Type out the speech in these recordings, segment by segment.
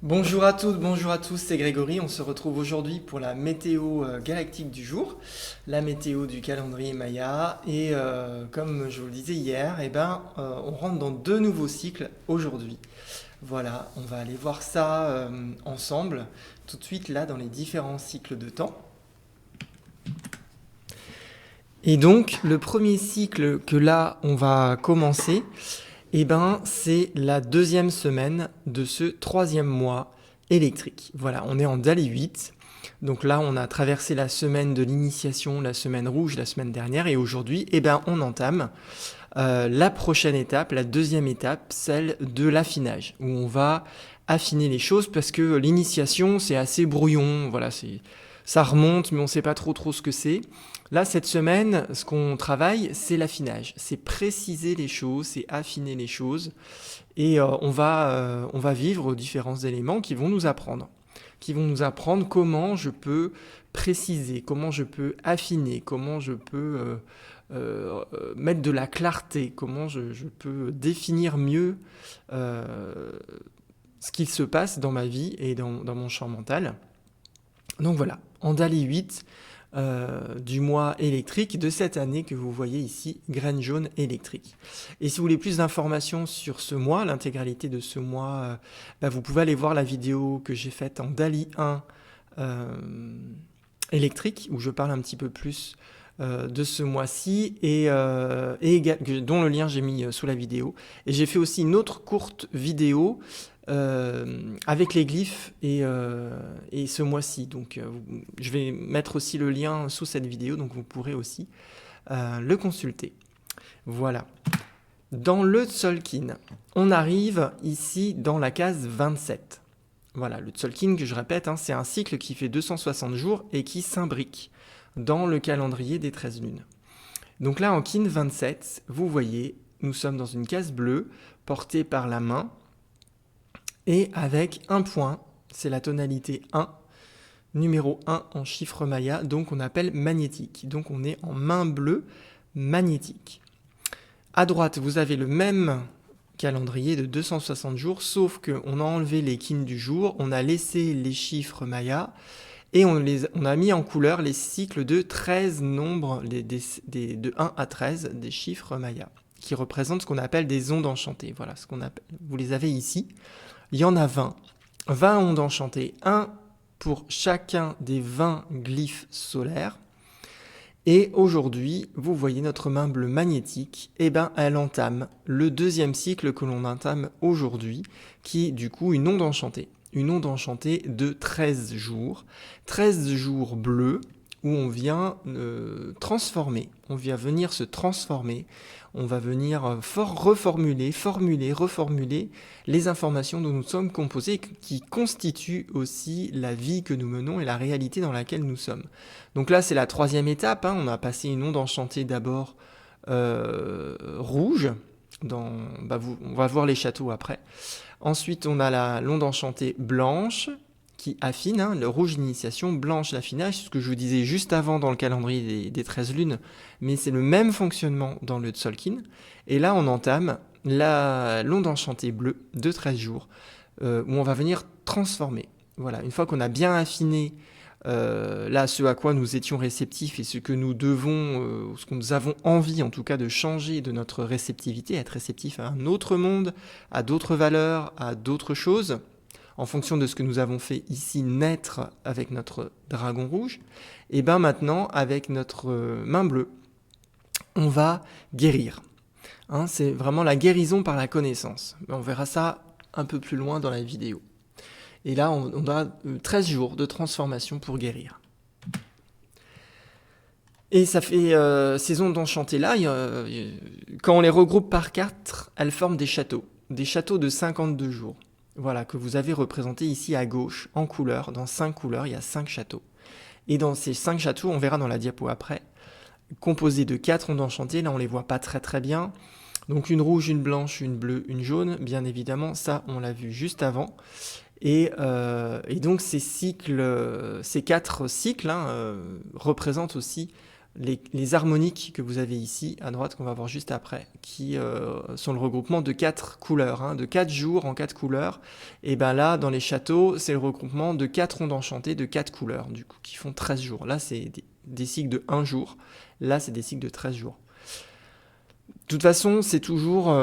Bonjour à toutes, bonjour à tous, c'est Grégory. On se retrouve aujourd'hui pour la météo galactique du jour, la météo du calendrier Maya. Et comme je vous le disais hier, on rentre dans deux nouveaux cycles aujourd'hui. Voilà, on va aller voir ça ensemble tout de suite là dans les différents cycles de temps. Et donc, le premier cycle que là on va commencer, c'est la deuxième semaine de ce troisième mois électrique. Voilà, on est en Dali 8. Donc là, on a traversé la semaine de l'initiation, la semaine rouge, la semaine dernière. Et aujourd'hui, on entame la prochaine étape, la deuxième étape, celle de l'affinage, où on va affiner les choses parce que l'initiation, c'est assez brouillon. Voilà, ça remonte, mais on ne sait pas trop ce que c'est. Là, cette semaine, ce qu'on travaille, c'est l'affinage. C'est préciser les choses, c'est affiner les choses. Et on va vivre différents éléments qui vont nous apprendre. Qui vont nous apprendre comment je peux préciser, comment je peux affiner, comment je peux mettre de la clarté, comment je peux définir mieux ce qu'il se passe dans ma vie et dans mon champ mental. Donc voilà, en Dali 8 du mois électrique de cette année que vous voyez ici, graine jaune électrique. Et si vous voulez plus d'informations sur ce mois, l'intégralité de ce mois, vous pouvez aller voir la vidéo que j'ai faite en Dali 1 électrique, où je parle un petit peu plus de ce mois-ci dont le lien j'ai mis sous la vidéo. Et j'ai fait aussi une autre courte vidéo avec les glyphes et ce mois-ci. Donc je vais mettre aussi le lien sous cette vidéo, donc vous pourrez aussi le consulter. Voilà. Dans le Tzolk'in, on arrive ici dans la case 27. Voilà, le Tzolk'in, que je répète, c'est un cycle qui fait 260 jours et qui s'imbrique dans le calendrier des 13 lunes. Donc là, en Kin 27, vous voyez, nous sommes dans une case bleue portée par la main et avec un point, c'est la tonalité 1, numéro 1 en chiffre maya, donc on appelle magnétique. Donc on est en main bleue magnétique. À droite, vous avez le même calendrier de 260 jours, sauf qu'on a enlevé les kin du jour, on a laissé les chiffres maya, et on a mis en couleur les cycles de 13 nombres, de 1 à 13 des chiffres maya, qui représentent ce qu'on appelle des ondes enchantées. Voilà, vous les avez ici. Il y en a 20. 20 ondes enchantées, 1 pour chacun des 20 glyphes solaires. Et aujourd'hui, vous voyez notre main bleue magnétique, elle entame le deuxième cycle que l'on entame aujourd'hui, qui est du coup une onde enchantée. Une onde enchantée de 13 jours. 13 jours bleus où on vient transformer, on vient venir se transformer, on va venir reformuler les informations dont nous sommes composés, qui constituent aussi la vie que nous menons et la réalité dans laquelle nous sommes. Donc là, c'est la troisième étape, on a passé une onde enchantée d'abord rouge, on va voir les châteaux après. Ensuite, on a l'onde enchantée blanche, qui affine, le rouge l'initiation, blanche l'affinage, ce que je vous disais juste avant dans le calendrier des 13 lunes, mais c'est le même fonctionnement dans le Tzolk'in. Et là, on entame l'onde enchantée bleue de 13 jours, où on va venir transformer. Voilà, une fois qu'on a bien affiné là ce à quoi nous étions réceptifs et ce que nous devons, ce que nous avons envie en tout cas de changer de notre réceptivité, être réceptif à un autre monde, à d'autres valeurs, à d'autres choses, en fonction de ce que nous avons fait ici naître avec notre dragon rouge, et maintenant, avec notre main bleue, on va guérir. C'est vraiment la guérison par la connaissance. On verra ça un peu plus loin dans la vidéo. Et là, on a 13 jours de transformation pour guérir. Et ça fait ces ondes enchantées-là, quand on les regroupe par 4, elles forment des châteaux de 52 jours. Voilà, que vous avez représenté ici à gauche, en couleur, dans 5 couleurs, il y a 5 châteaux. Et dans ces 5 châteaux, on verra dans la diapo après, composés de 4 ondes enchantées, là on les voit pas très bien. Donc une rouge, une blanche, une bleue, une jaune, bien évidemment, ça on l'a vu juste avant. Et donc ces 4 cycles représentent aussi les harmoniques que vous avez ici, à droite, qu'on va voir juste après, qui sont le regroupement de 4 couleurs, hein, de 4 jours en 4 couleurs. Et bien là, dans les châteaux, c'est le regroupement de 4 ondes enchantées de 4 couleurs, du coup, qui font 13 jours. Là, c'est des cycles de 1 jour. Là, c'est des cycles de 13 jours. De toute façon, c'est toujours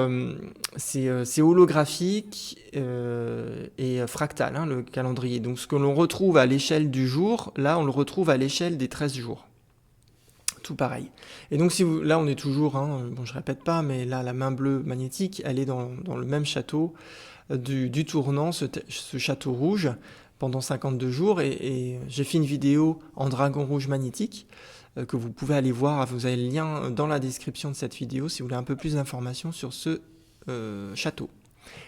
c'est holographique et fractal, hein, le calendrier. Donc ce que l'on retrouve à l'échelle du jour, là, on le retrouve à l'échelle des 13 jours. Tout pareil. Et donc là, on est toujours, hein, bon, je répète pas, mais là, la main bleue magnétique, elle est dans le même château du tournant, ce château rouge, pendant 52 jours. Et j'ai fait une vidéo en dragon rouge magnétique, que vous pouvez aller voir, vous avez le lien dans la description de cette vidéo si vous voulez un peu plus d'informations sur ce château.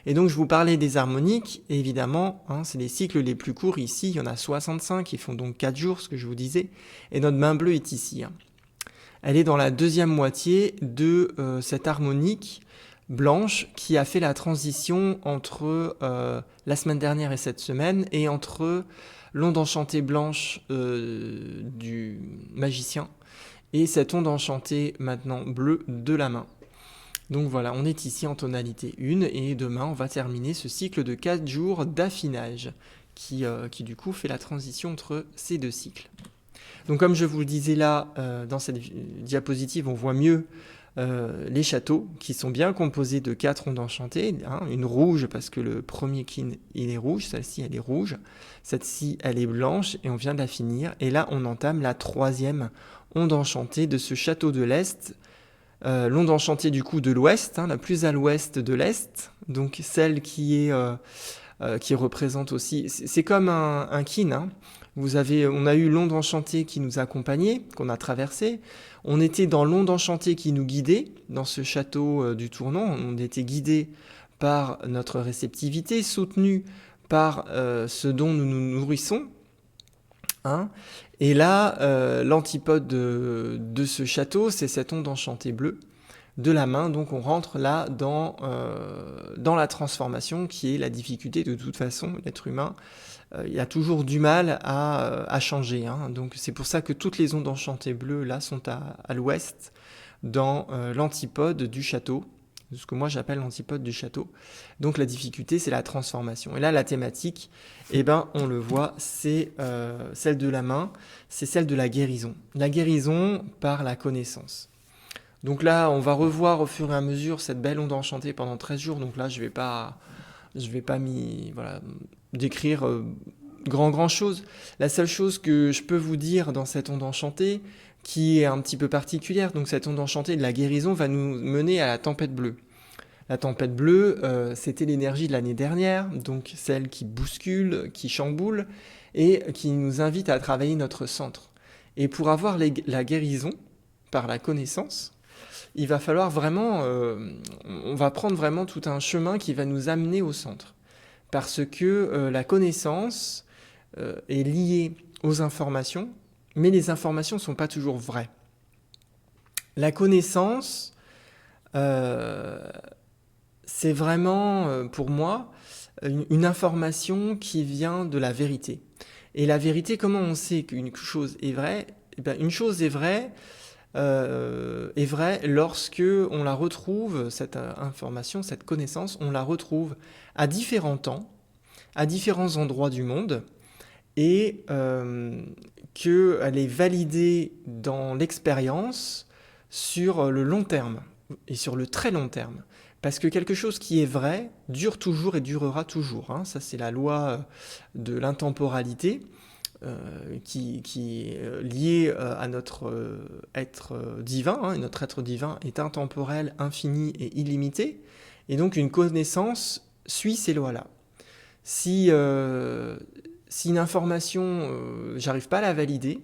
Et donc je vous parlais des harmoniques, et évidemment, hein, c'est les cycles les plus courts ici, il y en a 65, qui font donc 4 jours, ce que je vous disais, et notre main bleue est ici. Hein. Elle est dans la deuxième moitié de cette harmonique blanche qui a fait la transition entre la semaine dernière et cette semaine, et entre l'onde enchantée blanche du magicien et cette onde enchantée maintenant bleue de la main. Donc voilà, on est ici en tonalité 1 et demain on va terminer ce cycle de 4 jours d'affinage qui du coup fait la transition entre ces deux cycles. Donc comme je vous le disais là, dans cette diapositive, on voit mieux les châteaux qui sont bien composés de 4 ondes enchantées, hein, une rouge parce que le premier kin il est rouge, celle-ci elle est rouge, celle-ci elle est blanche et on vient de la finir. Et là on entame la 3e onde enchantée de ce château de l'Est, l'onde enchantée du coup de l'Ouest, hein, la plus à l'Ouest de l'Est, donc celle qui représente aussi, c'est comme un kin, hein. On a eu l'onde enchantée qui nous accompagnait, qu'on a traversée. On était dans l'onde enchantée qui nous guidait dans ce château du tournant. On était guidé par notre réceptivité, soutenu par ce dont nous nous nourrissons. Hein. Et là, l'antipode de ce château, c'est cette onde enchantée bleue de la main. Donc on rentre là dans la transformation qui est la difficulté. De toute façon, l'être humain, il a toujours du mal à changer. Hein. Donc c'est pour ça que toutes les ondes enchantées bleues là sont à l'ouest, dans l'antipode du château, ce que moi j'appelle l'antipode du château. Donc la difficulté, c'est la transformation. Et là, la thématique, eh ben, on le voit, c'est celle de la main, c'est celle de la guérison. La guérison par la connaissance. Donc là, on va revoir au fur et à mesure cette belle onde enchantée pendant 13 jours. Donc là, je vais pas décrire grand chose. La seule chose que je peux vous dire dans cette onde enchantée, qui est un petit peu particulière, donc cette onde enchantée de la guérison va nous mener à la tempête bleue. La tempête bleue, c'était l'énergie de l'année dernière, donc celle qui bouscule, qui chamboule, et qui nous invite à travailler notre centre. Et pour avoir la guérison par la connaissance, il va falloir vraiment, on va prendre vraiment tout un chemin qui va nous amener au centre. Parce que la connaissance est liée aux informations, mais les informations ne sont pas toujours vraies. La connaissance, c'est vraiment, pour moi, une information qui vient de la vérité. Et la vérité, comment on sait qu'une chose est vraie ? Eh bien, une chose est vraie lorsque on la retrouve, cette information, cette connaissance, on la retrouve à différents temps, à différents endroits du monde, et qu'elle est validée dans l'expérience sur le long terme, et sur le très long terme. Parce que quelque chose qui est vrai dure toujours et durera toujours. Hein. Ça, c'est la loi de l'intemporalité. Qui est lié à notre être divin. Hein, et notre être divin est intemporel, infini et illimité. Et donc une connaissance suit ces lois-là. Si une information, j'arrive pas à la valider,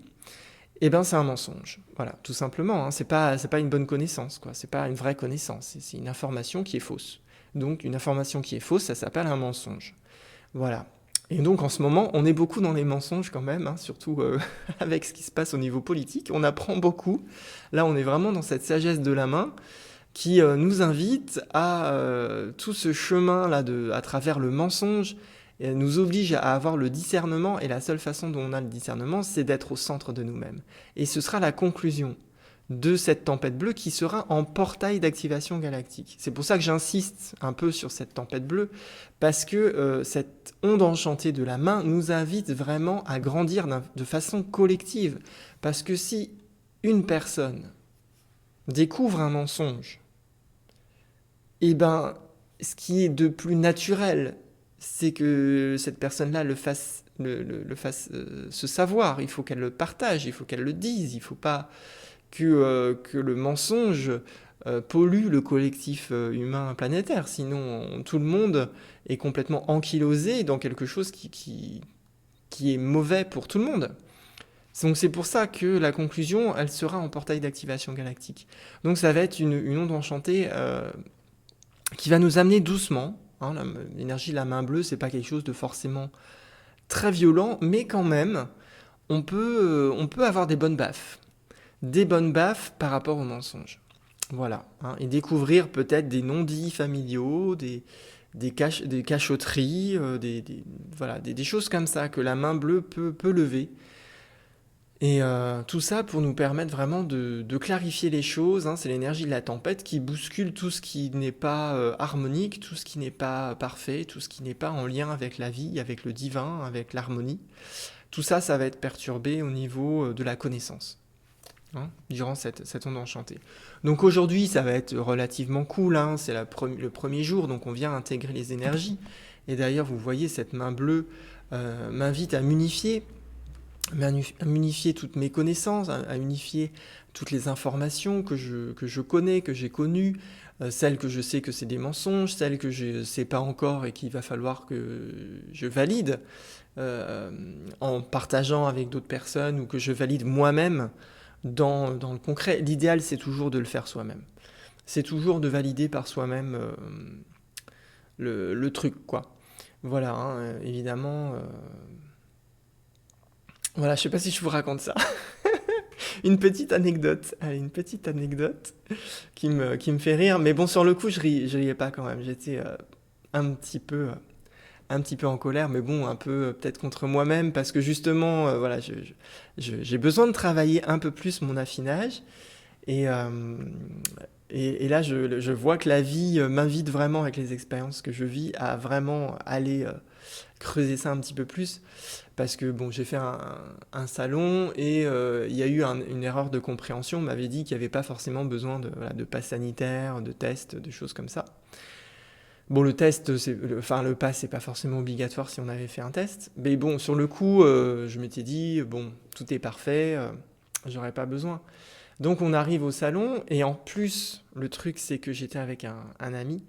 eh ben c'est un mensonge. Voilà, tout simplement. Hein, c'est pas une bonne connaissance, quoi. C'est pas une vraie connaissance. C'est une information qui est fausse. Donc une information qui est fausse, ça s'appelle un mensonge. Voilà. Et donc en ce moment, on est beaucoup dans les mensonges quand même, hein, surtout avec ce qui se passe au niveau politique. On apprend beaucoup. Là, on est vraiment dans cette sagesse de la main qui nous invite à tout ce chemin-là à travers le mensonge et elle nous oblige à avoir le discernement, et la seule façon dont on a le discernement, c'est d'être au centre de nous-mêmes. Et ce sera la conclusion de cette tempête bleue qui sera en portail d'activation galactique. C'est pour ça que j'insiste un peu sur cette tempête bleue, parce que cette onde enchantée de la main nous invite vraiment à grandir de façon collective. Parce que si une personne découvre un mensonge, eh ben, ce qui est de plus naturel, c'est que cette personne-là le fasse se savoir. Il faut qu'elle le partage, il faut qu'elle le dise, il ne faut pas que le mensonge pollue le collectif humain planétaire. Sinon, tout le monde est complètement ankylosé dans quelque chose qui est mauvais pour tout le monde. Donc c'est pour ça que la conclusion, elle sera en portail d'activation galactique. Donc ça va être une onde enchantée qui va nous amener doucement. Hein, l'énergie de la main bleue, c'est pas quelque chose de forcément très violent, mais quand même, on peut avoir des bonnes baffes. Des bonnes baffes par rapport aux mensonges. Voilà. Hein, et découvrir peut-être des non-dits familiaux, des cachotteries, des choses comme ça que la main bleue peut lever. Et tout ça pour nous permettre vraiment de clarifier les choses. Hein. C'est l'énergie de la tempête qui bouscule tout ce qui n'est pas harmonique, tout ce qui n'est pas parfait, tout ce qui n'est pas en lien avec la vie, avec le divin, avec l'harmonie. Tout ça, ça va être perturbé au niveau de la connaissance. Hein, durant cette onde enchantée. Donc aujourd'hui, ça va être relativement cool, hein, c'est le premier jour, donc on vient intégrer les énergies. Et d'ailleurs, vous voyez, cette main bleue m'invite à m'unifier toutes mes connaissances, à unifier toutes les informations que je connais, que j'ai connues, celles que je sais que c'est des mensonges, celles que je ne sais pas encore et qu'il va falloir que je valide en partageant avec d'autres personnes ou que je valide moi-même. Dans le concret, l'idéal, c'est toujours de le faire soi-même. C'est toujours de valider par soi-même le truc, quoi. Voilà, hein, évidemment. Voilà, je sais pas si je vous raconte ça. Une petite anecdote qui me fait rire. Mais bon, sur le coup, je riais pas quand même. J'étais un petit peu en colère, mais bon, un peu peut-être contre moi-même, parce que justement, voilà, j'ai besoin de travailler un peu plus mon affinage, et là, je vois que la vie m'invite vraiment, avec les expériences que je vis, à vraiment aller creuser ça un petit peu plus, parce que bon, j'ai fait un salon, et il y a eu une erreur de compréhension. On m'avait dit qu'il n'y avait pas forcément besoin de passe sanitaire, de tests, de choses comme ça. Bon, le test, le pass, c'est pas forcément obligatoire si on avait fait un test. Mais bon, sur le coup, je m'étais dit, bon, tout est parfait, j'aurais pas besoin. Donc on arrive au salon, et en plus, le truc, c'est que j'étais avec un ami,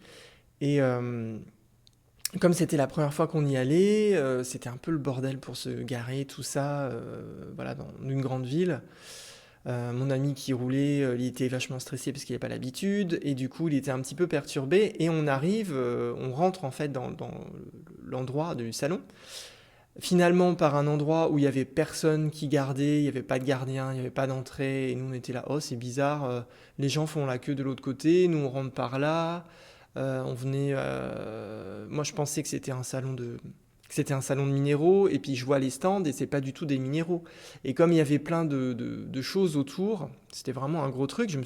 et comme c'était la première fois qu'on y allait, c'était un peu le bordel pour se garer, tout ça, voilà, dans une grande ville. Mon ami qui roulait, il était vachement stressé parce qu'il n'avait pas l'habitude, et du coup il était un petit peu perturbé, et on rentre en fait dans l'endroit du salon, finalement par un endroit où il n'y avait personne qui gardait, il n'y avait pas de gardien, il n'y avait pas d'entrée, et nous on était là, oh c'est bizarre, les gens font la queue de l'autre côté, nous on rentre par là, moi je pensais que c'était un salon de minéraux, et puis je vois les stands, et c'est pas du tout des minéraux. Et comme il y avait plein de choses autour, c'était vraiment un gros truc, on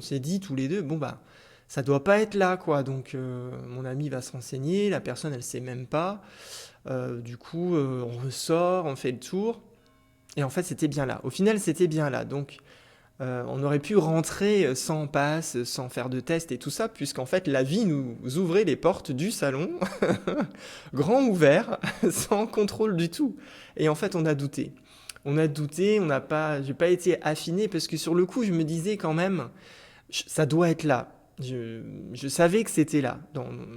s'est dit tous les deux, bon bah, ça doit pas être là, quoi. Donc mon ami va se renseigner, la personne elle sait même pas. Du coup, on ressort, on fait le tour, et en fait c'était bien là. Au final, c'était bien là, donc on aurait pu rentrer sans passe, sans faire de test et tout ça, puisqu'en fait la vie nous ouvrait les portes du salon, grand ouvert, sans contrôle du tout. Et en fait on a douté. J'ai pas été affiné, parce que sur le coup je me disais quand même, ça doit être là. Je savais que c'était là,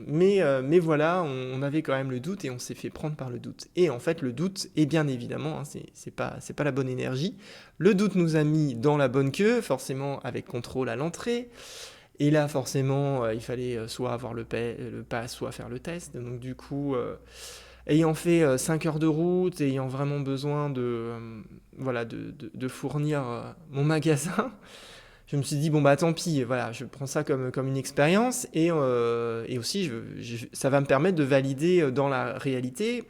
mais voilà, on avait quand même le doute, et on s'est fait prendre par le doute. Et en fait, le doute, et bien évidemment, hein, c'est pas la bonne énergie. Le doute nous a mis dans la bonne queue, forcément avec contrôle à l'entrée. Et là, forcément, il fallait soit avoir le pass, soit faire le test. Donc du coup, ayant fait 5 heures de route, ayant vraiment besoin de fournir mon magasin, je me suis dit, bon, bah tant pis, voilà, je prends ça comme une expérience et aussi, ça va me permettre de valider dans la réalité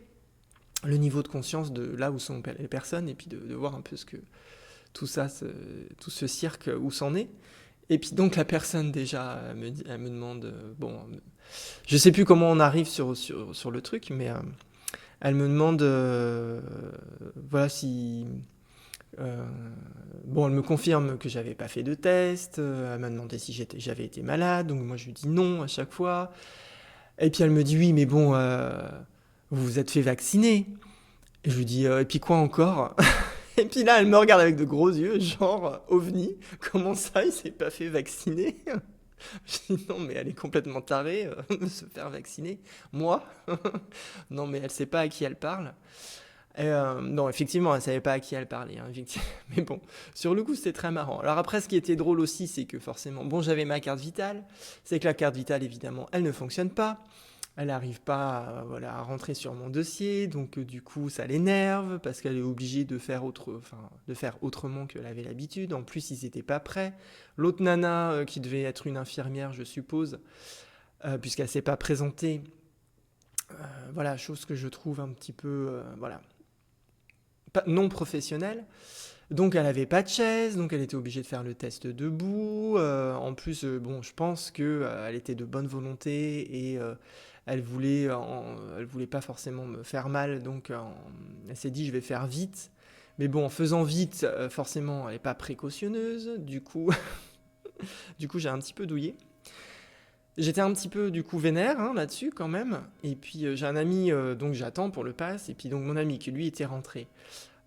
le niveau de conscience de là où sont les personnes et puis de voir un peu ce que tout ça, tout ce cirque, où c'en est. Et puis donc la personne déjà, elle me demande, bon, je sais plus comment on arrive sur le truc, mais elle me demande, voilà, si... euh, bon, elle me confirme que j'avais pas fait de test, elle m'a demandé si j'avais été malade, donc moi je lui dis non à chaque fois. Et puis elle me dit oui, mais bon, vous vous êtes fait vacciner. Et je lui dis, et puis quoi encore? Et puis là, elle me regarde avec de gros yeux, genre ovni. Comment ça, il s'est pas fait vacciner? Je dis non, mais elle est complètement tarée de se faire vacciner. Moi? Non, mais elle sait pas à qui elle parle. Non, effectivement, elle savait pas à qui elle parlait, hein, mais bon, sur le coup, c'était très marrant. Alors après, ce qui était drôle aussi, c'est que forcément, bon, j'avais ma carte vitale. C'est que la carte vitale, évidemment, elle ne fonctionne pas. Elle n'arrive pas voilà, à rentrer sur mon dossier, donc du coup ça l'énerve parce qu'elle est obligée de faire autrement qu'elle avait l'habitude. En plus, ils n'étaient pas prêts. L'autre nana, qui devait être une infirmière, je suppose, puisqu'elle s'est pas présentée, voilà, chose que je trouve un petit peu, voilà, non professionnelle. Donc elle avait pas de chaise, donc elle était obligée de faire le test debout. En plus, bon, je pense que elle était de bonne volonté et elle voulait pas forcément me faire mal, donc elle s'est dit je vais faire vite. Mais bon, en faisant vite, forcément, elle est pas précautionneuse. Du coup, du coup, j'ai un petit peu douillé. J'étais un petit peu du coup vénère, hein, là-dessus quand même. Et puis j'ai un ami, donc j'attends pour le pass. Et puis donc mon ami qui lui était rentré.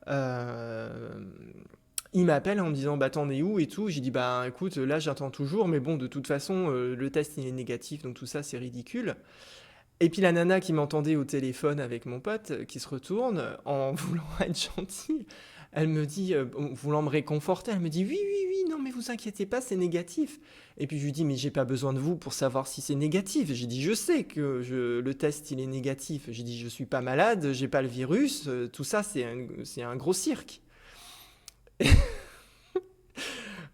Euh, il m'appelle en me disant bah t'en es où et tout. J'ai dit bah écoute là j'attends toujours mais bon de toute façon le test il est négatif donc tout ça c'est ridicule. Et puis la nana qui m'entendait au téléphone avec mon pote qui se retourne en voulant être gentille, elle me dit voulant me réconforter, elle me dit oui oui oui non mais vous inquiétez pas c'est négatif. Et puis je lui dis mais j'ai pas besoin de vous pour savoir si c'est négatif. J'ai dit je sais que le test il est négatif. J'ai dit je suis pas malade, j'ai pas le virus, tout ça c'est un gros cirque.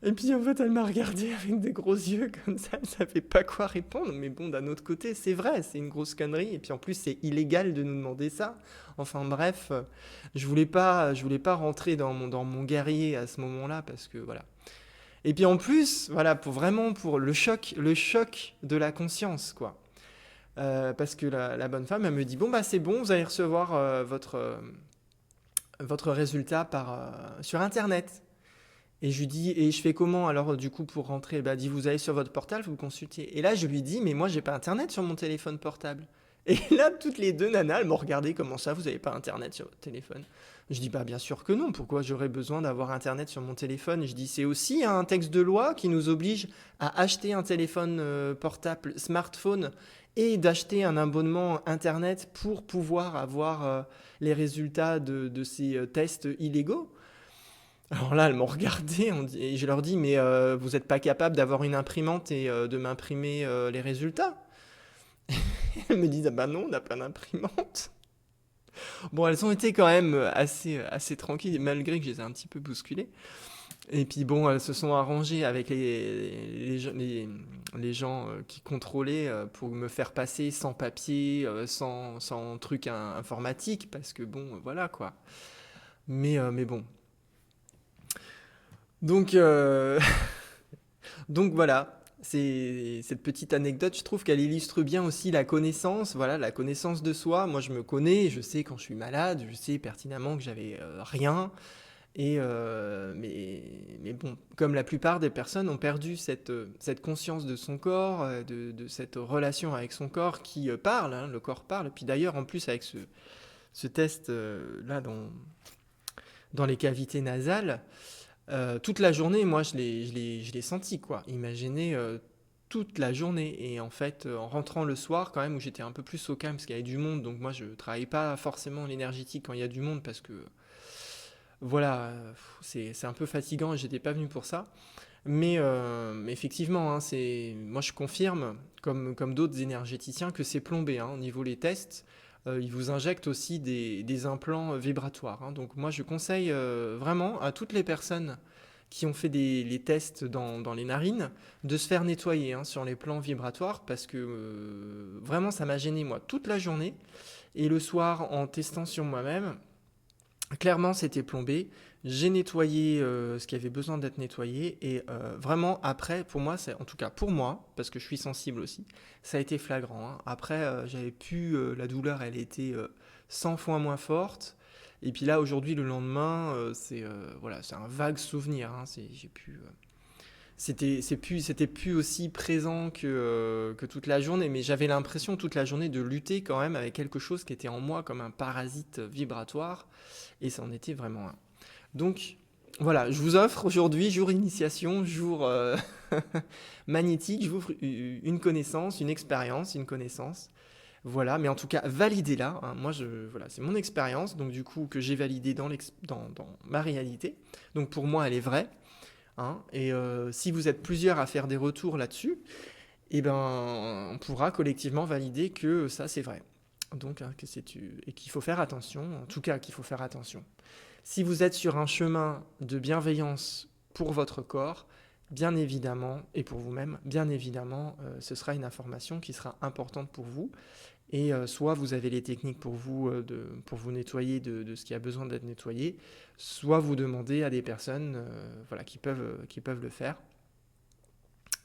Et puis en fait, elle m'a regardé avec des gros yeux comme ça, elle savait pas quoi répondre. Mais bon, d'un autre côté, c'est vrai, c'est une grosse connerie. Et puis en plus, c'est illégal de nous demander ça. Enfin bref, je voulais pas rentrer dans mon guerrier à ce moment-là parce que voilà. Et puis en plus, voilà, pour le choc de la conscience, quoi. Parce que la bonne femme, elle me dit bon bah c'est bon, vous allez recevoir votre résultat sur Internet. Et je lui dis, et je fais comment alors du coup pour rentrer? Bah, dit, vous allez sur votre portable, vous consultez. Et là, je lui dis, mais moi, j'ai pas internet sur mon téléphone portable. Et là, toutes les deux nanas, elles m'ont regardé, comment ça, vous avez pas internet sur votre téléphone? Je dis, bah, bien sûr que non, pourquoi j'aurais besoin d'avoir internet sur mon téléphone? Je dis, c'est aussi un texte de loi qui nous oblige à acheter un téléphone portable, smartphone, et d'acheter un abonnement internet pour pouvoir avoir les résultats de ces tests illégaux. Alors là, elles m'ont regardé et je leur dis, mais vous n'êtes pas capable d'avoir une imprimante et de m'imprimer les résultats? Elles me disent, ah bah non, on n'a pas d'imprimante. Bon, elles ont été quand même assez tranquilles, malgré que je les ai un petit peu bousculées. Et puis bon, elles se sont arrangées avec les gens qui contrôlaient pour me faire passer sans papier, sans truc informatique, parce que bon, voilà quoi. Mais bon. Donc, donc voilà, c'est cette petite anecdote, je trouve qu'elle illustre bien aussi la connaissance, voilà, la connaissance de soi. Moi, je me connais, je sais quand je suis malade, je sais pertinemment que j'avais rien. Mais bon, comme la plupart des personnes ont perdu cette conscience de son corps, de cette relation avec son corps qui parle, hein, le corps parle. Puis d'ailleurs, en plus, avec ce test là dans les cavités nasales, toute la journée, moi, je l'ai senti, quoi. Imaginez toute la journée. Et en fait, en rentrant le soir, quand même, où j'étais un peu plus au calme, parce qu'il y avait du monde, donc moi, je travaille pas forcément l'énergétique quand il y a du monde, parce que, voilà, c'est un peu fatigant et j'étais pas venu pour ça. Mais effectivement, hein, moi, je confirme, comme d'autres énergéticiens, que c'est plombé, hein, au niveau des tests. Ils vous injectent aussi des implants vibratoires, hein. Donc moi, je conseille vraiment à toutes les personnes qui ont fait les tests dans les narines, de se faire nettoyer sur les plans vibratoires, parce que vraiment ça m'a gêné moi toute la journée, et le soir en testant sur moi-même, clairement c'était plombé, j'ai nettoyé ce qui avait besoin d'être nettoyé, et vraiment après, pour moi, en tout cas pour moi, parce que je suis sensible aussi, ça a été flagrant. Après, j'avais pu, la douleur elle était 100 fois moins forte, et puis là aujourd'hui le lendemain, voilà, c'est un vague souvenir, j'ai pu, c'était plus aussi présent que toute la journée, mais j'avais l'impression toute la journée de lutter quand même avec quelque chose qui était en moi comme un parasite vibratoire, et ça en était vraiment un. Donc voilà, je vous offre aujourd'hui, jour initiation, jour magnétique, je vous offre une connaissance, une expérience, une connaissance. Voilà, mais en tout cas, validez-la. Moi, voilà, c'est mon expérience, donc du coup, que j'ai validée dans ma réalité. Donc pour moi, elle est vraie. Et si vous êtes plusieurs à faire des retours là-dessus, eh ben, on pourra collectivement valider que ça, c'est vrai. Donc, et qu'il faut faire attention, en tout cas, qu'il faut faire attention. Si vous êtes sur un chemin de bienveillance pour votre corps, bien évidemment, et pour vous-même, bien évidemment, ce sera une information qui sera importante pour vous. Et soit vous avez les techniques pour vous nettoyer de ce qui a besoin d'être nettoyé, soit vous demandez à des personnes voilà, qui peuvent le faire.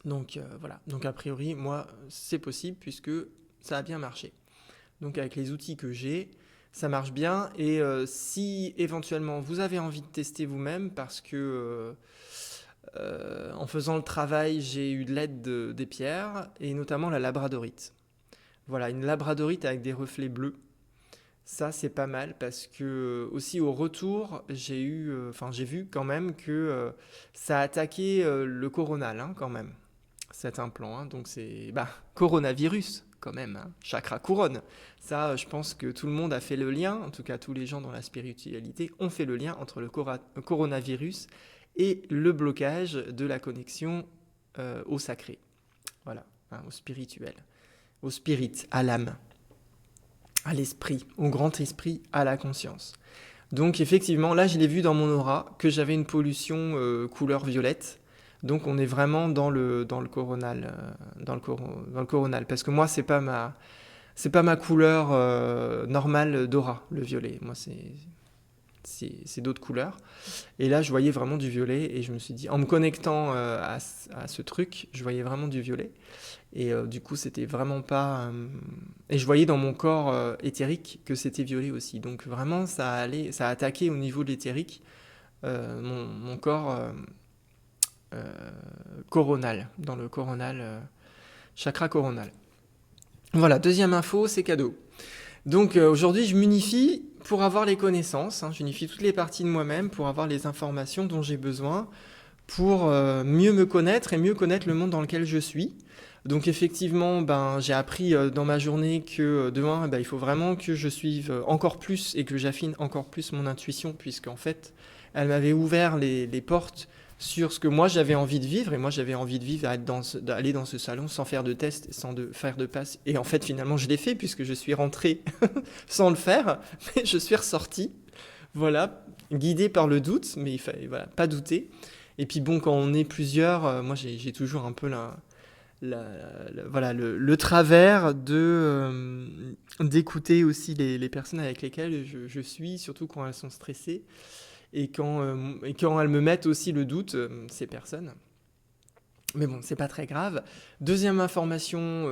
Donc voilà, donc a priori, moi, c'est possible puisque ça a bien marché. Donc avec les outils que j'ai, ça marche bien. Et si éventuellement vous avez envie de tester vous-même, parce que en faisant le travail, j'ai eu de l'aide des pierres, et notamment la labradorite. Voilà, une labradorite avec des reflets bleus. Ça, c'est pas mal parce que aussi au retour, j'ai vu quand même que ça a attaqué le coronal quand même, cet implant. Donc c'est coronavirus quand même, chakra couronne. Ça, je pense que tout le monde a fait le lien, en tout cas tous les gens dans la spiritualité ont fait le lien entre le coronavirus et le blocage de la connexion au sacré. Voilà, au spirituel. Au spirit, à l'âme, à l'esprit, au grand esprit, à la conscience. Donc effectivement, là je l'ai vu dans mon aura que j'avais une pollution couleur violette. Donc on est vraiment dans le coronal, dans le coronal. Parce que moi c'est pas ma couleur normale d'aura, le violet. Moi c'est d'autres couleurs. Et là je voyais vraiment du violet, et je me suis dit, en me connectant à ce truc, je voyais vraiment du violet. Et du coup, c'était vraiment pas. Et je voyais dans mon corps éthérique que c'était violet aussi. Donc vraiment, ça a attaqué au niveau de l'éthérique mon corps coronal, dans le coronal, chakra coronal. Voilà, deuxième info, c'est cadeau. Donc aujourd'hui, je m'unifie pour avoir les connaissances. J'unifie toutes les parties de moi-même pour avoir les informations dont j'ai besoin pour mieux me connaître et mieux connaître le monde dans lequel je suis. Donc effectivement, j'ai appris dans ma journée que demain, il faut vraiment que je suive encore plus et que j'affine encore plus mon intuition, puisqu'en fait, elle m'avait ouvert les portes sur ce que moi j'avais envie de vivre. Et moi j'avais envie de vivre, d'aller dans ce salon sans faire de test, sans faire de passe. Et en fait, finalement, je l'ai fait puisque je suis rentré sans le faire, mais je suis ressorti. Voilà, guidé par le doute, mais il fallait pas douter. Et puis bon, quand on est plusieurs, moi j'ai toujours un peu le travers d'écouter aussi les personnes avec lesquelles je suis, surtout quand elles sont stressées, et quand elles me mettent aussi le doute, ces personnes. Mais bon, c'est pas très grave. Deuxième information,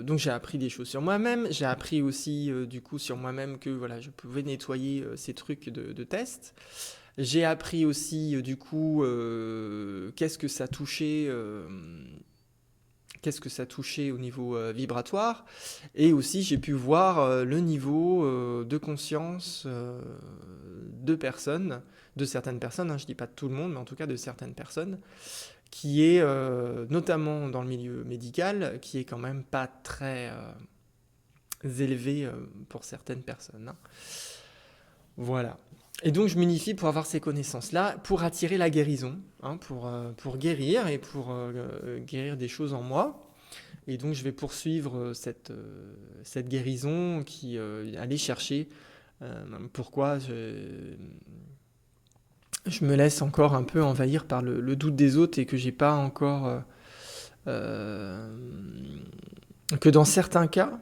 donc j'ai appris des choses sur moi-même. J'ai appris aussi du coup sur moi-même que voilà, je pouvais nettoyer ces trucs de test. J'ai appris aussi du coup qu'est-ce que ça touchait au niveau vibratoire, et aussi j'ai pu voir le niveau de conscience de certaines personnes, je dis pas de tout le monde, mais en tout cas de certaines personnes, qui est notamment dans le milieu médical, qui est quand même pas très élevé pour certaines personnes. Voilà. Et donc je m'unifie pour avoir ces connaissances-là, pour attirer la guérison, pour guérir et pour guérir des choses en moi. Et donc je vais poursuivre cette guérison aller chercher pourquoi je me laisse encore un peu envahir par le doute des autres et que j'ai pas encore... euh, que dans certains cas,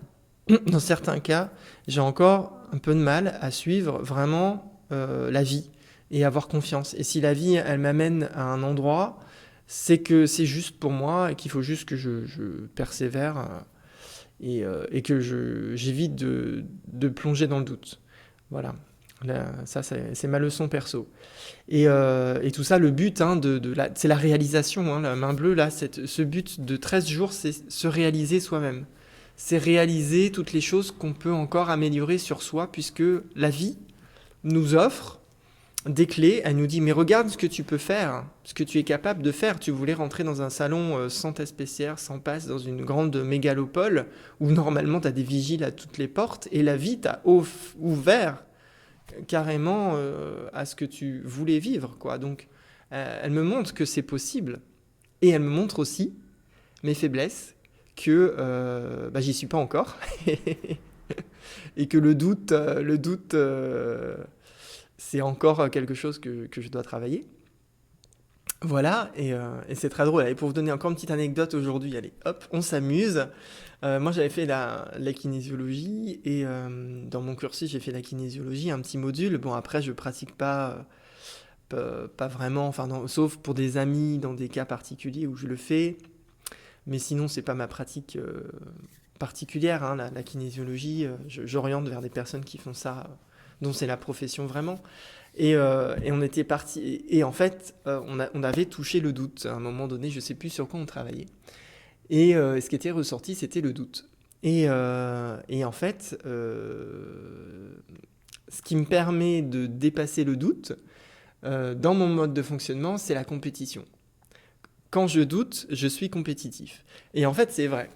j'ai encore un peu de mal à suivre vraiment la vie et avoir confiance. Et si la vie, elle m'amène à un endroit, c'est que c'est juste pour moi et qu'il faut juste que je persévère et que j'évite de plonger dans le doute. Voilà. Là, ça, c'est ma leçon perso. Et tout ça, le but, hein, c'est la réalisation. Hein, la main bleue, là, ce but de 13 jours, c'est se réaliser soi-même. C'est réaliser toutes les choses qu'on peut encore améliorer sur soi, puisque la vie nous offre des clés. Elle nous dit, mais regarde ce que tu peux faire, ce que tu es capable de faire. Tu voulais rentrer dans un salon sans test PCR, sans passe, dans une grande mégalopole, où normalement, tu as des vigiles à toutes les portes, et la vie t'a ouvert carrément à ce que tu voulais vivre, quoi. Donc, elle me montre que c'est possible, et elle me montre aussi mes faiblesses, que j'y suis pas encore, et que c'est encore quelque chose que je dois travailler. Voilà, et c'est très drôle. Et pour vous donner encore une petite anecdote aujourd'hui, allez, hop, on s'amuse. Moi, j'avais fait la kinésiologie, et dans mon cursus, j'ai fait la kinésiologie, un petit module. Bon, après, je pratique pas vraiment, enfin, sauf pour des amis, dans des cas particuliers où je le fais. Mais sinon, c'est pas ma pratique particulière, hein, la kinésiologie. J'oriente vers des personnes qui font ça, dont c'est la profession vraiment. Et on était parti. Et en fait, on avait touché le doute. À un moment donné, je sais plus sur quoi on travaillait. Et ce qui était ressorti, c'était le doute. Et en fait, ce qui me permet de dépasser le doute, dans mon mode de fonctionnement, c'est la compétition. Quand je doute, je suis compétitif. Et en fait, c'est vrai.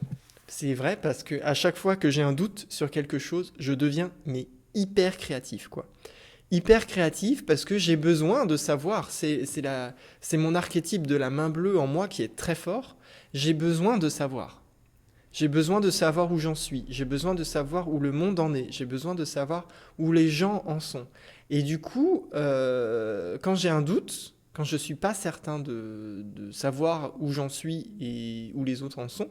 C'est vrai parce que à chaque fois que j'ai un doute sur quelque chose, je deviens hyper créatif, quoi. Hyper créatif parce que j'ai besoin de savoir. C'est mon archétype de la main bleue en moi qui est très fort. J'ai besoin de savoir. J'ai besoin de savoir où j'en suis. J'ai besoin de savoir où le monde en est. J'ai besoin de savoir où les gens en sont. Et du coup, quand j'ai un doute, quand je ne suis pas certain de savoir où j'en suis et où les autres en sont,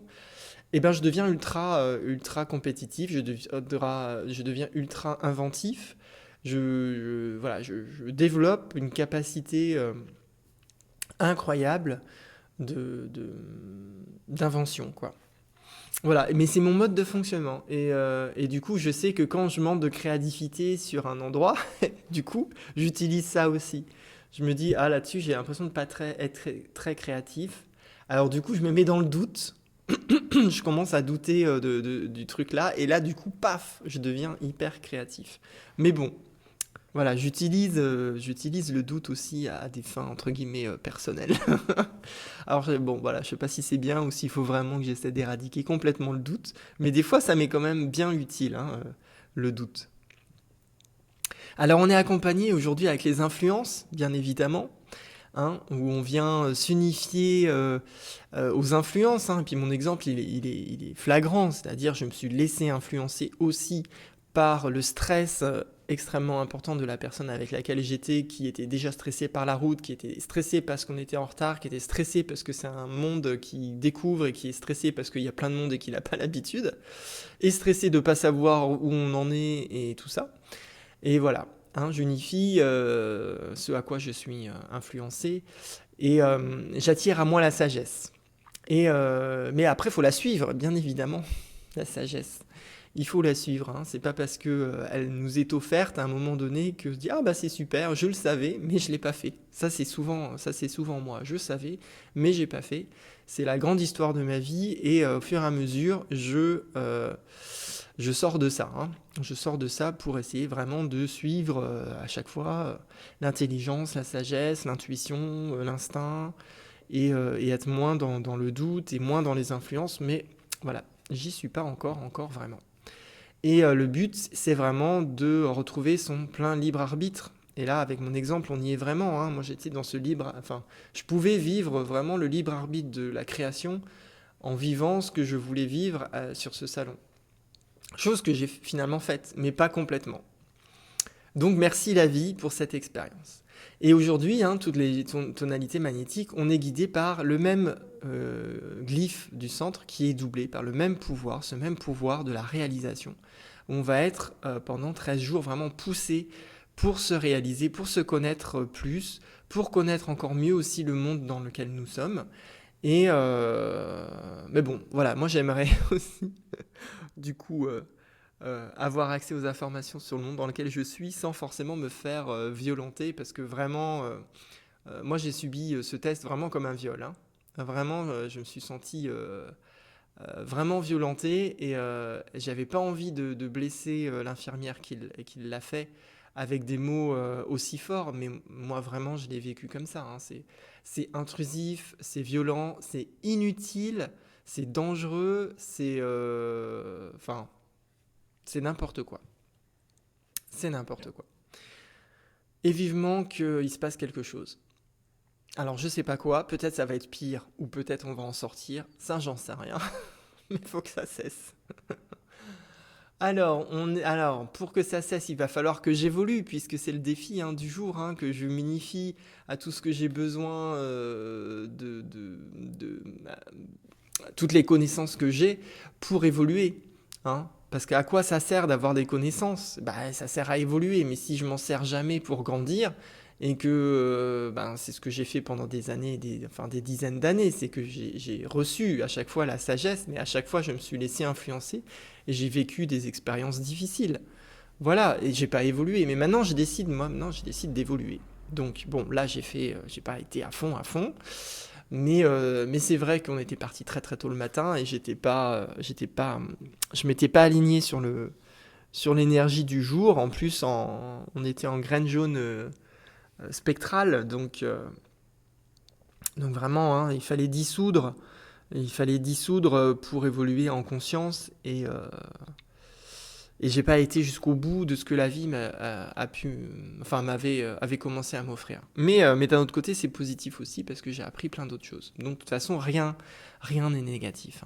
eh ben, je deviens ultra compétitif, je deviens ultra inventif. Voilà, je développe une capacité incroyable d'invention, quoi. Voilà, mais c'est mon mode de fonctionnement. Et du coup, je sais que quand je manque de créativité sur un endroit, du coup, j'utilise ça aussi. Je me dis, ah là-dessus, j'ai l'impression de ne pas être très créatif. Alors du coup, je me mets dans le doute. Je commence à douter du truc là. Et là, du coup, paf, je deviens hyper créatif. Mais bon, voilà, j'utilise le doute aussi à des fins, entre guillemets, personnelles. Alors, bon, voilà, je sais pas si c'est bien ou s'il faut vraiment que j'essaie d'éradiquer complètement le doute. Mais des fois, ça m'est quand même bien utile, hein, le doute. Alors, on est accompagné aujourd'hui avec les influences, bien évidemment. Hein, où on vient s'unifier aux influences. Hein. Et puis mon exemple, il est flagrant, c'est-à-dire je me suis laissé influencer aussi par le stress extrêmement important de la personne avec laquelle j'étais, qui était déjà stressée par la route, qui était stressée parce qu'on était en retard, qui était stressée parce que c'est un monde qui découvre et qui est stressé parce qu'il y a plein de monde et qu'il n'a pas l'habitude, et stressé de ne pas savoir où on en est et tout ça. Et voilà. Hein, j'unifie ce à quoi je suis influencé et j'attire à moi la sagesse. Mais après, il faut la suivre, bien évidemment, la sagesse. Il faut la suivre. Hein. C'est pas parce qu'elle nous est offerte à un moment donné que je dis ah bah c'est super, je le savais, mais je l'ai pas fait. Ça c'est souvent moi. Je savais, mais j'ai pas fait. C'est la grande histoire de ma vie et au fur et à mesure, je sors de ça. Hein. Je sors de ça pour essayer vraiment de suivre à chaque fois l'intelligence, la sagesse, l'intuition, l'instinct, et être moins dans le doute et moins dans les influences. Mais voilà, j'y suis pas encore vraiment. Et le but, c'est vraiment de retrouver son plein libre arbitre. Et là, avec mon exemple, on y est vraiment. Hein. Moi, j'étais dans ce je pouvais vivre vraiment le libre arbitre de la création en vivant ce que je voulais vivre sur ce salon. Chose que j'ai finalement faite, mais pas complètement. Donc merci la vie pour cette expérience. Et aujourd'hui, toutes les tonalités magnétiques, on est guidé par le même glyphe du centre qui est doublé par le même pouvoir, ce même pouvoir de la réalisation. On va être pendant 13 jours vraiment poussé pour se réaliser, pour se connaître plus, pour connaître encore mieux aussi le monde dans lequel nous sommes. Et mais bon, voilà, moi j'aimerais aussi du coup avoir accès aux informations sur le monde dans lequel je suis sans forcément me faire violenter parce que vraiment, moi j'ai subi ce test vraiment comme un viol. Hein. Vraiment, je me suis senti vraiment violenté et j'avais pas envie de blesser l'infirmière qui l'a fait avec des mots aussi forts, mais moi vraiment je l'ai vécu comme ça. Hein. C'est intrusif, c'est violent, c'est inutile, c'est dangereux, c'est enfin c'est n'importe quoi. C'est n'importe quoi. Et vivement qu'il se passe quelque chose. Alors je sais pas quoi, peut-être ça va être pire, ou peut-être on va en sortir, ça j'en sais rien, mais il faut que ça cesse. Alors, pour que ça cesse, il va falloir que j'évolue, puisque c'est le défi du jour, que je m'unifie à tout ce que j'ai besoin toutes les connaissances que j'ai pour évoluer. Parce qu'à quoi ça sert d'avoir des connaissances ? Ça sert à évoluer, mais si je m'en sers jamais pour grandir, et que c'est ce que j'ai fait pendant des années, des dizaines d'années, c'est que j'ai reçu à chaque fois la sagesse, mais à chaque fois je me suis laissé influencer, et j'ai vécu des expériences difficiles. Voilà, et j'ai pas évolué, mais maintenant je décide d'évoluer. Donc bon, là j'ai pas été à fond, mais c'est vrai qu'on était parti très très tôt le matin et je m'étais pas aligné sur l'énergie du jour. En plus, on était en graine jaune spectrale, donc vraiment, il fallait dissoudre pour évoluer en conscience et j'ai pas été jusqu'au bout de ce que la vie avait commencé à m'offrir. Mais d'un autre côté, c'est positif aussi parce que j'ai appris plein d'autres choses. Donc de toute façon, rien n'est négatif,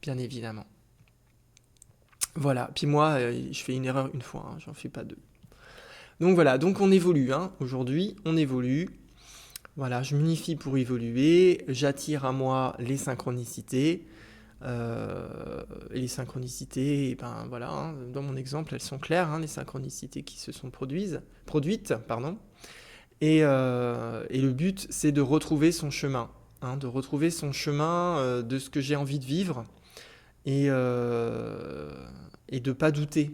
bien évidemment. Voilà. Puis moi, je fais une erreur une fois, j'en fais pas deux. Donc voilà. Donc on évolue. Aujourd'hui, on évolue. Voilà, je m'unifie pour évoluer. J'attire à moi les synchronicités. Et les synchronicités, dans mon exemple, elles sont claires, les synchronicités qui se sont produites, et le but, c'est de retrouver son chemin, de retrouver son chemin de ce que j'ai envie de vivre, et de pas douter,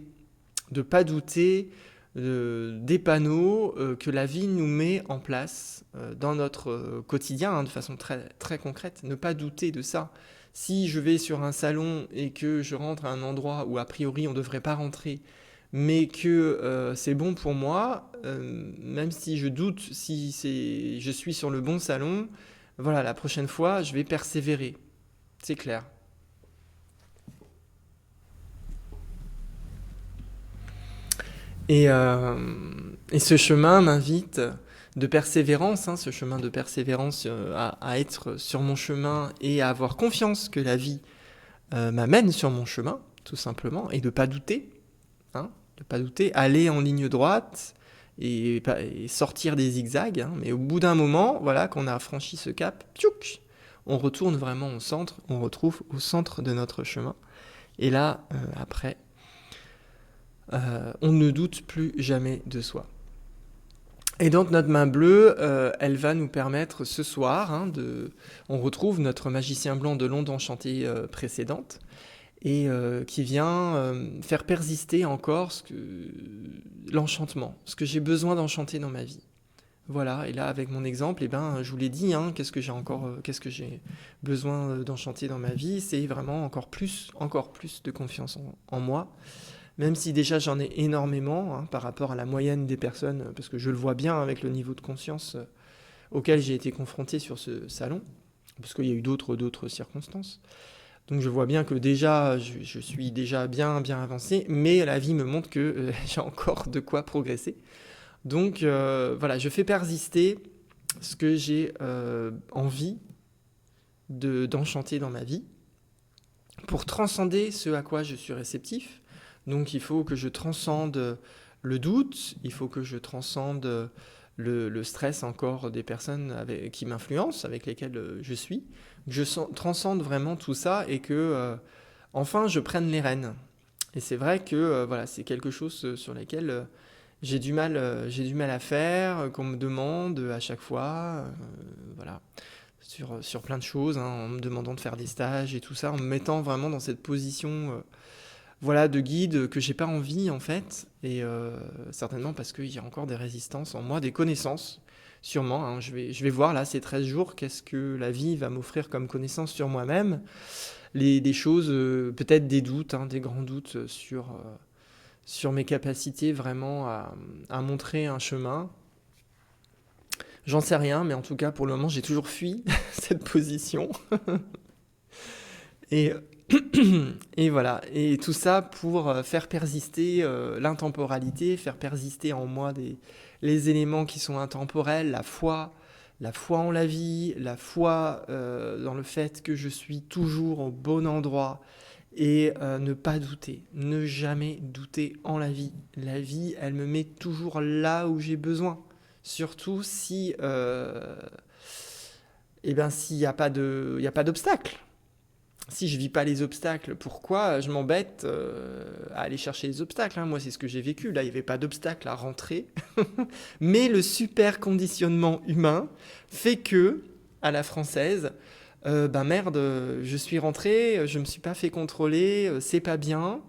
des panneaux que la vie nous met en place dans notre quotidien, de façon très, très concrète, ne pas douter de ça. Si je vais sur un salon et que je rentre à un endroit où a priori on ne devrait pas rentrer, mais que c'est bon pour moi, même si je doute si je suis sur le bon salon, voilà, la prochaine fois, je vais persévérer. C'est clair. Et ce chemin m'invite de persévérance, ce chemin de persévérance à être sur mon chemin et à avoir confiance que la vie m'amène sur mon chemin, tout simplement, et de pas douter, aller en ligne droite et sortir des zigzags, mais au bout d'un moment, voilà, qu'on a franchi ce cap, tchouk, on retourne vraiment au centre, on retrouve au centre de notre chemin, et là, après, on ne doute plus jamais de soi. Et donc notre main bleue, elle va nous permettre ce soir, on retrouve notre magicien blanc de l'onde enchantée précédente, et qui vient faire persister encore l'enchantement, ce que j'ai besoin d'enchanter dans ma vie. Voilà, et là avec mon exemple, je vous l'ai dit, qu'est-ce que j'ai besoin d'enchanter dans ma vie, c'est vraiment encore plus de confiance en moi. Même si déjà j'en ai énormément par rapport à la moyenne des personnes, parce que je le vois bien avec le niveau de conscience auquel j'ai été confronté sur ce salon, parce qu'il y a eu d'autres circonstances. Donc je vois bien que déjà, je suis déjà bien avancé, mais la vie me montre que j'ai encore de quoi progresser. Donc voilà, je fais persister ce que j'ai envie d'enchanter dans ma vie, pour transcender ce à quoi je suis réceptif. Donc il faut que je transcende le doute, il faut que je transcende le stress encore des personnes qui m'influencent, avec lesquelles je suis, que transcende vraiment tout ça et que enfin je prenne les rênes. Et c'est vrai que voilà, c'est quelque chose sur lequel j'ai du mal à faire, qu'on me demande à chaque fois, voilà, sur plein de choses, hein, en me demandant de faire des stages et tout ça, en me mettant vraiment dans cette position voilà, de guide que j'ai pas envie en fait, et certainement parce qu'il y a encore des résistances en moi, des connaissances, sûrement, hein. Je vais voir là ces 13 jours, qu'est-ce que la vie va m'offrir comme connaissances sur moi-même, des choses, peut-être des doutes, hein, des grands doutes sur mes capacités vraiment à montrer un chemin. J'en sais rien, mais en tout cas pour le moment j'ai toujours fui cette position. Et, et voilà, et tout ça pour faire persister l'intemporalité, faire persister en moi les éléments qui sont intemporels, la foi en la vie, la foi dans le fait que je suis toujours au bon endroit et ne pas douter, ne jamais douter en la vie. La vie, elle me met toujours là où j'ai besoin, surtout si, eh ben, s'il n'y a pas d'obstacle. Si je vis pas les obstacles, pourquoi je m'embête à aller chercher les obstacles, hein. Moi, c'est ce que j'ai vécu. Là, il n'y avait pas d'obstacle à rentrer. Mais le super conditionnement humain fait que, à la française, ben merde, je suis rentré, je me suis pas fait contrôler, c'est pas bien.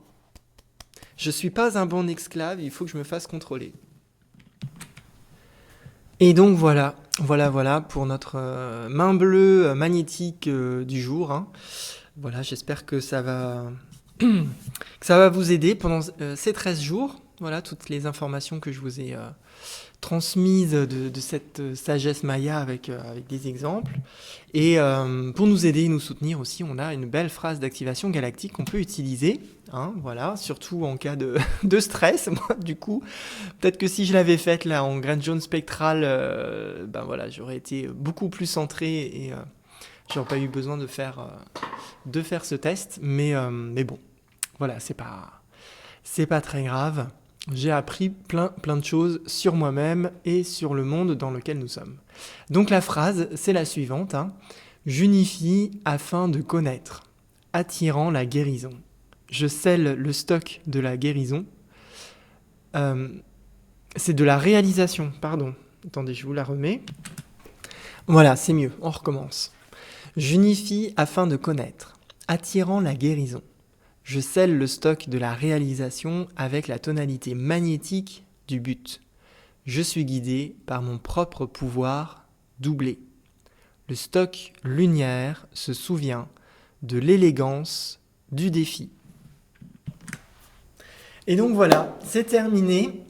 Je suis pas un bon esclave, il faut que je me fasse contrôler. Et donc voilà pour notre main bleue magnétique du jour, hein. Voilà, j'espère que que ça va vous aider pendant ces 13 jours. Voilà, toutes les informations que je vous ai transmises de cette sagesse maya avec des exemples. Et pour nous aider et nous soutenir aussi, on a une belle phrase d'activation galactique qu'on peut utiliser. Hein, voilà, surtout en cas de stress. Moi, du coup, peut-être que si je l'avais faite là en graine jaune spectrale, ben voilà, j'aurais été beaucoup plus centré et j'aurais pas eu besoin de faire ce test, mais bon, voilà, c'est pas très grave. J'ai appris plein de choses sur moi-même et sur le monde dans lequel nous sommes. Donc la phrase, c'est la suivante, hein. J'unifie afin de connaître, attirant la guérison. Je scelle le stock de la guérison. C'est de la réalisation, pardon. Attendez, je vous la remets. Voilà, c'est mieux, on recommence. J'unifie afin de connaître, attirant la guérison. Je scelle le stock de la réalisation avec la tonalité magnétique du but. Je suis guidé par mon propre pouvoir doublé. Le stock lunaire se souvient de l'élégance du défi. Et donc voilà, c'est terminé.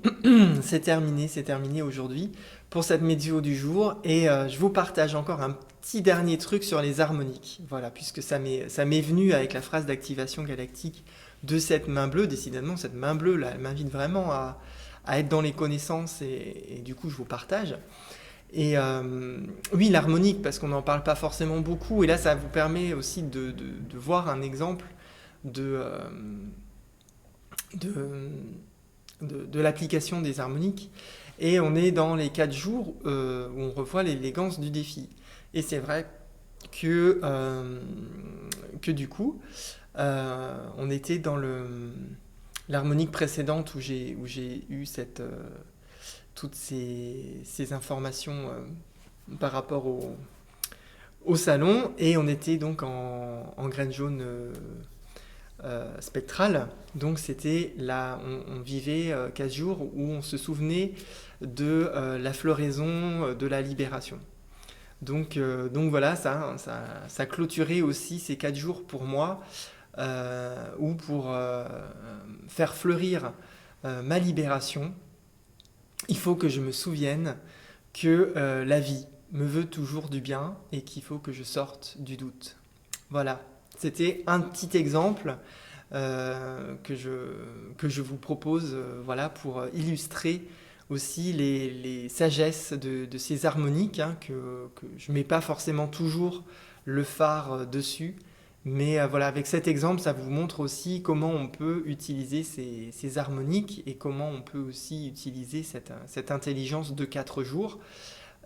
c'est terminé aujourd'hui pour cette médio du jour. Et je vous partage encore un petit dernier truc sur les harmoniques. Voilà, puisque ça m'est venu avec la phrase d'activation galactique de cette main bleue. Décidément, cette main bleue, là, elle m'invite vraiment à être dans les connaissances et du coup, je vous partage. Et oui, l'harmonique, parce qu'on n'en parle pas forcément beaucoup. Et là, ça vous permet aussi de voir un exemple de l'application des harmoniques. Et on est dans les 4 jours où on revoit l'élégance du défi. Et c'est vrai que du coup, on était dans l'harmonique précédente où j'ai eu toutes ces informations par rapport au salon, et on était donc en graine jaune spectrale. Donc c'était là, on vivait 15 jours où on se souvenait de la floraison de la libération. Donc voilà, ça clôturait aussi ces 4 jours pour moi, ou pour faire fleurir ma libération. Il faut que je me souvienne que la vie me veut toujours du bien et qu'il faut que je sorte du doute. Voilà, c'était un petit exemple que je vous propose voilà, pour illustrer aussi les sagesses de ces harmoniques, hein, que je ne mets pas forcément toujours le phare dessus, Mais voilà, avec cet exemple, ça vous montre aussi comment on peut utiliser ces harmoniques et comment on peut aussi utiliser cette intelligence de 4 jours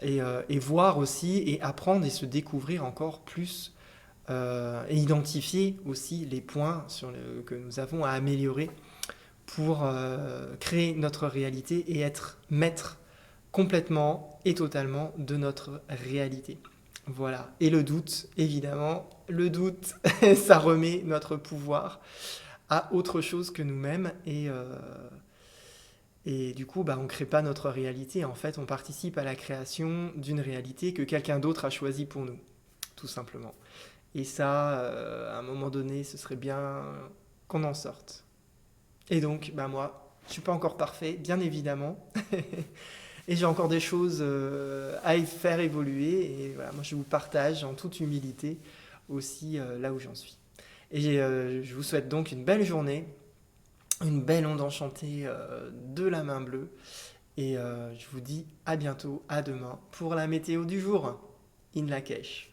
et voir aussi et apprendre et se découvrir encore plus et identifier aussi les points que nous avons à améliorer pour créer notre réalité et être maître complètement et totalement de notre réalité. Voilà. Et le doute, évidemment, le doute, ça remet notre pouvoir à autre chose que nous-mêmes et du coup, bah, on ne crée pas notre réalité. En fait, on participe à la création d'une réalité que quelqu'un d'autre a choisie pour nous, tout simplement. Et ça, à un moment donné, ce serait bien qu'on en sorte. Et donc, bah moi, je suis pas encore parfait, bien évidemment. Et j'ai encore des choses à y faire évoluer. Et voilà, moi, je vous partage en toute humilité aussi là où j'en suis. Et je vous souhaite donc une belle journée, une belle onde enchantée de la main bleue. Et je vous dis à bientôt, à demain pour la météo du jour. In Lakesh.